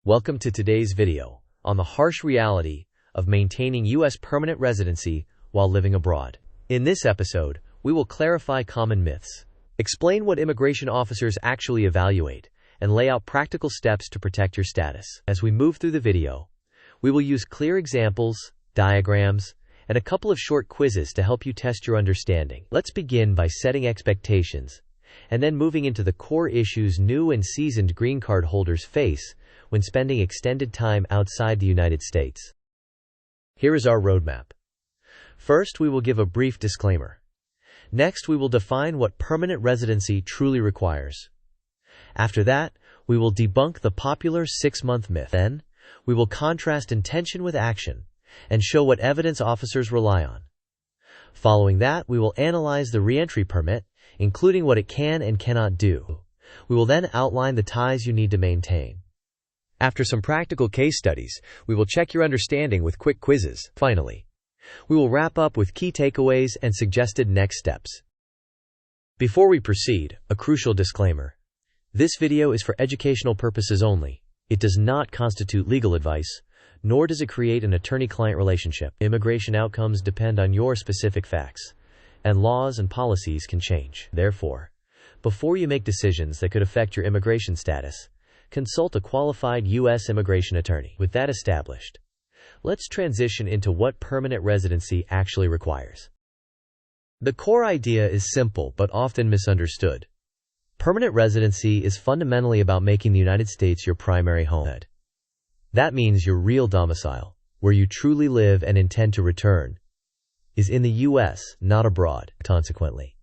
Welcome to today's video on the harsh reality of maintaining U.S. permanent residency while living abroad. In this episode, we will clarify common myths, explain what immigration officers actually evaluate, and lay out practical steps to protect your status. As we move through the video, we will use clear examples, diagrams, and a couple of short quizzes to help you test your understanding. Let's begin by setting expectations, and then moving into the core issues new and seasoned green card holders face when spending extended time outside the United States. Here is our roadmap. First, we will give a brief disclaimer. Next, we will define what permanent residency truly requires. After that, we will debunk the popular six-month myth. Then, we will contrast intention with action and show what evidence officers rely on. Following that, we will analyze the re-entry permit, including what it can and cannot do. We will then outline the ties you need to maintain. After some practical case studies, we will check your understanding with quick quizzes. Finally, we will wrap up with key takeaways and suggested next steps. Before we proceed, a crucial disclaimer. This video is for educational purposes only. It does not constitute legal advice, nor does it create an attorney-client relationship. Immigration outcomes depend on your specific facts, and laws and policies can change. Therefore, before you make decisions that could affect your immigration status, consult a qualified U.S. immigration attorney. With that established, let's transition into what permanent residency actually requires. The core idea is simple but often misunderstood. Permanent residency is fundamentally about making the United States your primary home. That means your real domicile, where you truly live and intend to return, is in the U.S., not abroad. Consequently,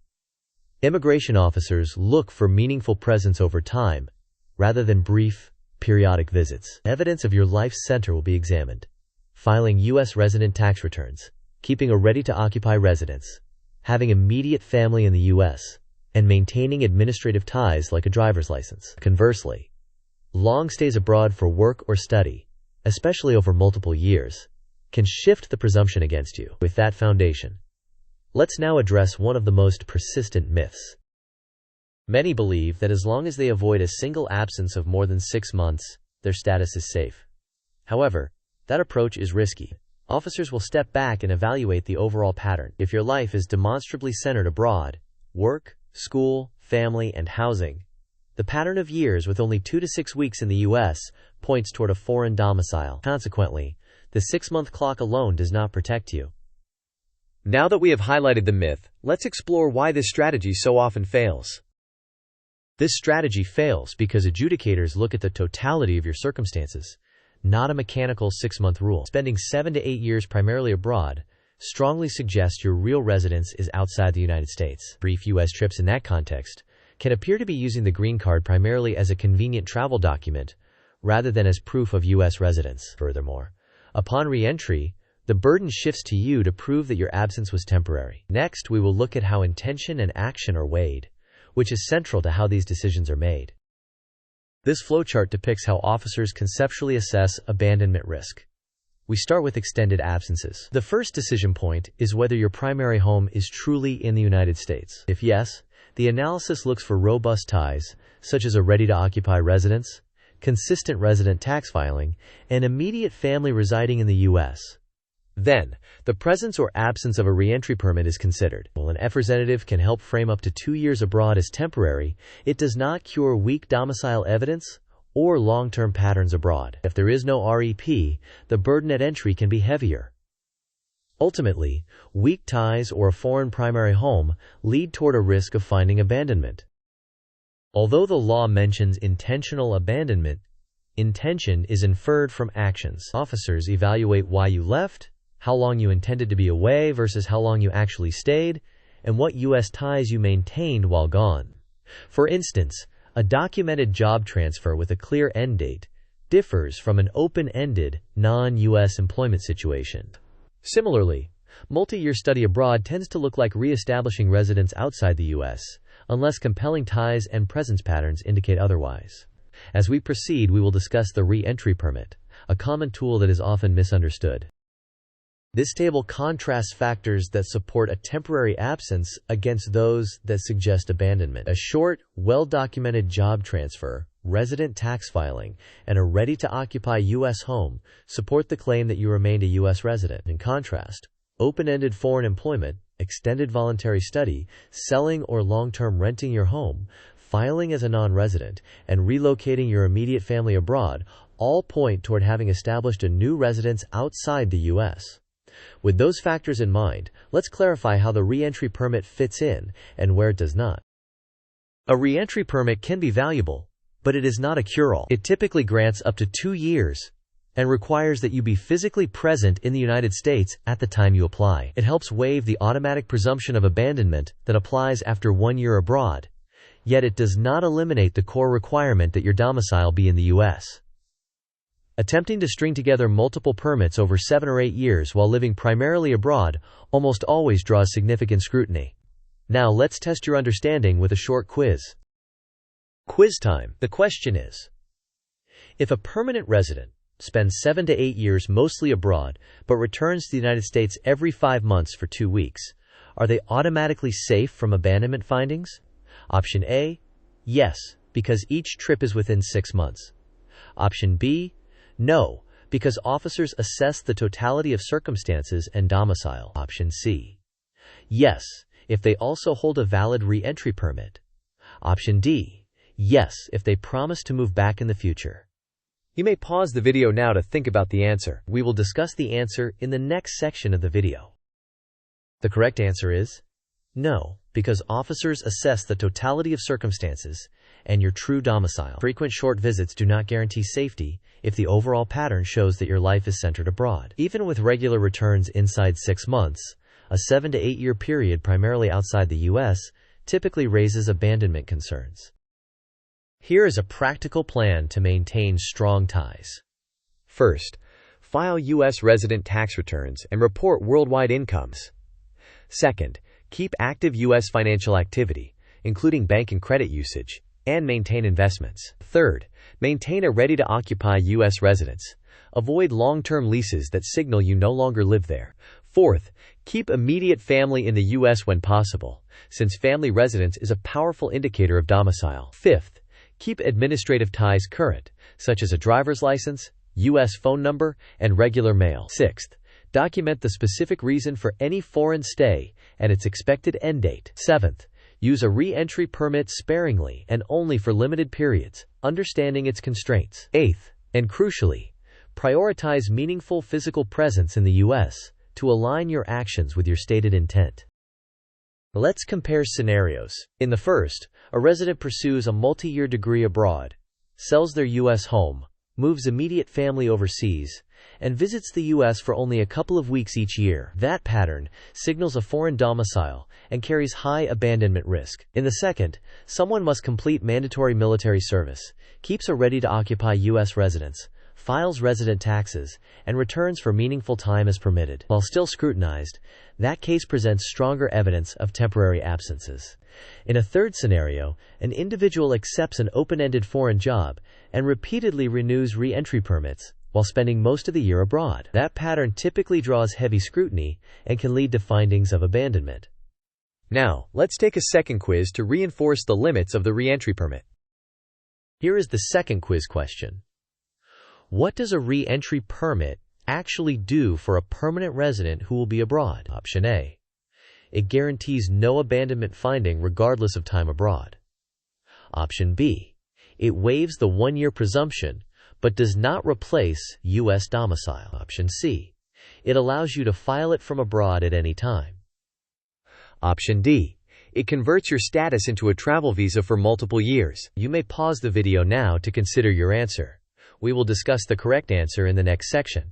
immigration officers look for meaningful presence over time, rather than brief, periodic visits. Evidence of your life's center will be examined. Filing U.S. resident tax returns, keeping a ready-to-occupy residence, having immediate family in the U.S., and maintaining administrative ties like a driver's license. Conversely, long stays abroad for work or study, especially over multiple years, can shift the presumption against you. With that foundation, let's now address one of the most persistent myths. Many believe that as long as they avoid a single absence of more than 6 months, their status is safe. However, that approach is risky. Officers will step back and evaluate the overall pattern. If your life is demonstrably centered abroad, work, school, family, and housing, the pattern of years with only 2 to 6 weeks in the U.S. points toward a foreign domicile. Consequently, the 6-month clock alone does not protect you. Now that we have highlighted the myth, let's explore why this strategy so often fails. This strategy fails because adjudicators look at the totality of your circumstances, not a mechanical 6-month rule. Spending 7 to 8 years primarily abroad strongly suggests your real residence is outside the United States. Brief U.S. trips in that context can appear to be using the green card primarily as a convenient travel document rather than as proof of U.S. residence. Furthermore, upon re-entry, the burden shifts to you to prove that your absence was temporary. Next, we will look at how intention and action are weighed, which is central to how these decisions are made. This flowchart depicts how officers conceptually assess abandonment risk. We start with extended absences. The first decision point is whether your primary home is truly in the United States. If yes, the analysis looks for robust ties, such as a ready-to-occupy residence, consistent resident tax filing, and immediate family residing in the U.S. Then, the presence or absence of a re-entry permit is considered. While an representative can help frame up to 2 years abroad as temporary, it does not cure weak domicile evidence or long-term patterns abroad. If there is no REP, the burden at entry can be heavier. Ultimately, weak ties or a foreign primary home lead toward a risk of finding abandonment. Although the law mentions intentional abandonment, intention is inferred from actions. Officers evaluate why you left, how long you intended to be away versus how long you actually stayed, and what U.S. ties you maintained while gone. For instance, a documented job transfer with a clear end date differs from an open-ended, non-U.S. employment situation. Similarly, multi-year study abroad tends to look like re-establishing residence outside the U.S., unless compelling ties and presence patterns indicate otherwise. As we proceed, we will discuss the re-entry permit, a common tool that is often misunderstood. This table contrasts factors that support a temporary absence against those that suggest abandonment. A short, well-documented job transfer, resident tax filing, and a ready-to-occupy U.S. home support the claim that you remained a U.S. resident. In contrast, open-ended foreign employment, extended voluntary study, selling or long-term renting your home, filing as a non-resident, and relocating your immediate family abroad all point toward having established a new residence outside the U.S. With those factors in mind, let's clarify how the re-entry permit fits in and where it does not. A re-entry permit can be valuable, but it is not a cure-all. It typically grants up to 2 years and requires that you be physically present in the United States at the time you apply. It helps waive the automatic presumption of abandonment that applies after 1 year abroad, yet it does not eliminate the core requirement that your domicile be in the U.S. Attempting to string together multiple permits over 7 or 8 years while living primarily abroad almost always draws significant scrutiny. Now let's test your understanding with a short quiz. Quiz time. The question is, if a permanent resident spends 7 to 8 years mostly abroad but returns to the United States every 5 months for 2 weeks, are they automatically safe from abandonment findings? Option A, yes, because each trip is within 6 months. Option B, no, because officers assess the totality of circumstances and domicile. Option C, yes, if they also hold a valid re-entry permit. Option D, yes, if they promise to move back in the future. You may pause the video now to think about the answer. We will discuss the answer in the next section of the video. The correct answer is no, because officers assess the totality of circumstances and your true domicile. Frequent short visits do not guarantee safety if the overall pattern shows that your life is centered abroad. Even with regular returns inside 6 months, a 7 to 8 year period primarily outside the U.S. typically raises abandonment concerns. Here is a practical plan to maintain strong ties. First, file U.S. resident tax returns and report worldwide incomes. Second, keep active U.S. financial activity, including bank and credit usage, and maintain investments. Third, maintain a ready-to-occupy U.S. residence. Avoid long-term leases that signal you no longer live there. Fourth, keep immediate family in the U.S. when possible, since family residence is a powerful indicator of domicile. Fifth, keep administrative ties current, such as a driver's license, U.S. phone number, and regular mail. Sixth, document the specific reason for any foreign stay and its expected end date. Seventh, use a re-entry permit sparingly and only for limited periods, understanding its constraints. Eighth, and crucially, prioritize meaningful physical presence in the U.S. to align your actions with your stated intent. Let's compare scenarios. In the first, a resident pursues a multi-year degree abroad, sells their U.S. home, moves immediate family overseas, and visits the U.S. for only a couple of weeks each year. That pattern signals a foreign domicile and carries high abandonment risk. In the second, someone must complete mandatory military service, keeps a ready-to-occupy U.S. residence, files resident taxes, and returns for meaningful time as permitted. While still scrutinized, that case presents stronger evidence of temporary absences. In a third scenario, an individual accepts an open-ended foreign job and repeatedly renews re-entry permits while spending most of the year abroad. That pattern typically draws heavy scrutiny and can lead to findings of abandonment. Now, let's take a second quiz to reinforce the limits of the re-entry permit. Here is the second quiz question. What does a re-entry permit actually do for a permanent resident who will be abroad? Option A, it guarantees no abandonment finding regardless of time abroad. Option B, it waives the 1-year presumption but does not replace U.S. domicile. Option C, it allows you to file it from abroad at any time. Option D, it converts your status into a travel visa for multiple years. You may pause the video now to consider your answer. We will discuss the correct answer in the next section.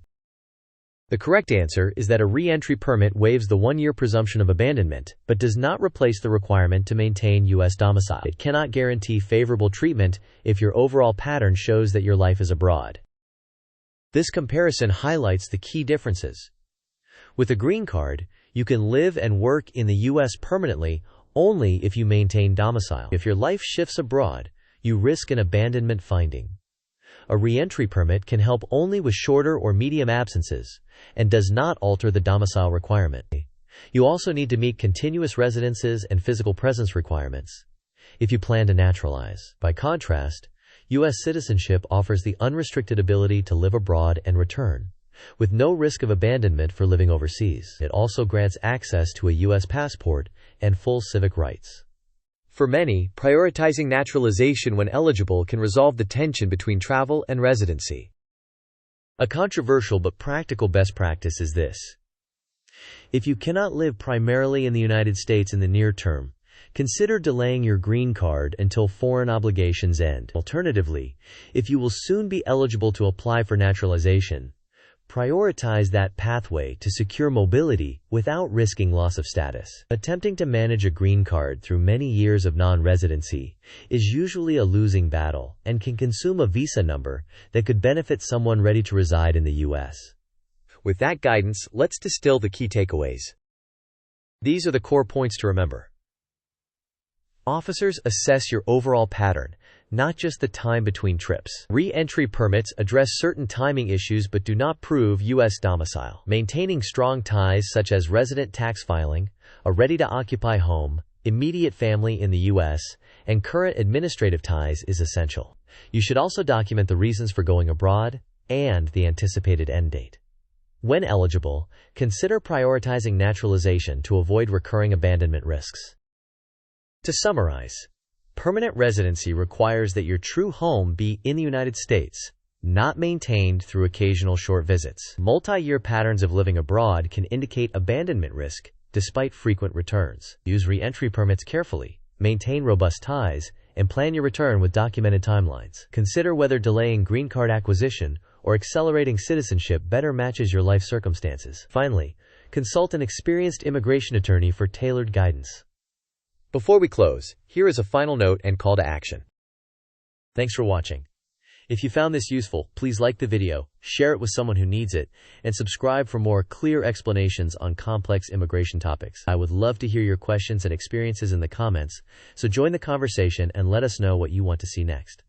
The correct answer is that a re-entry permit waives the 1-year presumption of abandonment, but does not replace the requirement to maintain U.S. domicile. It cannot guarantee favorable treatment if your overall pattern shows that your life is abroad. This comparison highlights the key differences. With a green card, you can live and work in the U.S. permanently only if you maintain domicile. If your life shifts abroad, you risk an abandonment finding. A re-entry permit can help only with shorter or medium absences and does not alter the domicile requirement. You also need to meet continuous residences and physical presence requirements if you plan to naturalize. By contrast, U.S. citizenship offers the unrestricted ability to live abroad and return, with no risk of abandonment for living overseas. It also grants access to a U.S. passport and full civic rights. For many, prioritizing naturalization when eligible can resolve the tension between travel and residency. A controversial but practical best practice is this. If you cannot live primarily in the United States in the near term, consider delaying your green card until foreign obligations end. Alternatively, if you will soon be eligible to apply for naturalization, prioritize that pathway to secure mobility without risking loss of status. Attempting to manage a green card through many years of non-residency is usually a losing battle and can consume a visa number that could benefit someone ready to reside in the U.S. With that guidance, let's distill the key takeaways. These are the core points to remember. Officers assess your overall pattern, not just the time between trips. Re-entry permits address certain timing issues but do not prove U.S. domicile. Maintaining strong ties such as resident tax filing, a ready-to-occupy home, immediate family in the U.S., and current administrative ties is essential. You should also document the reasons for going abroad and the anticipated end date. When eligible, consider prioritizing naturalization to avoid recurring abandonment risks. To summarize, permanent residency requires that your true home be in the United States, not maintained through occasional short visits. Multi-year patterns of living abroad can indicate abandonment risk, despite frequent returns. Use re-entry permits carefully, maintain robust ties, and plan your return with documented timelines. Consider whether delaying green card acquisition or accelerating citizenship better matches your life circumstances. Finally, consult an experienced immigration attorney for tailored guidance. Before we close, here is a final note and call to action. Thanks for watching. If you found this useful, please like the video, share it with someone who needs it, and subscribe for more clear explanations on complex immigration topics. I would love to hear your questions and experiences in the comments, so join the conversation and let us know what you want to see next.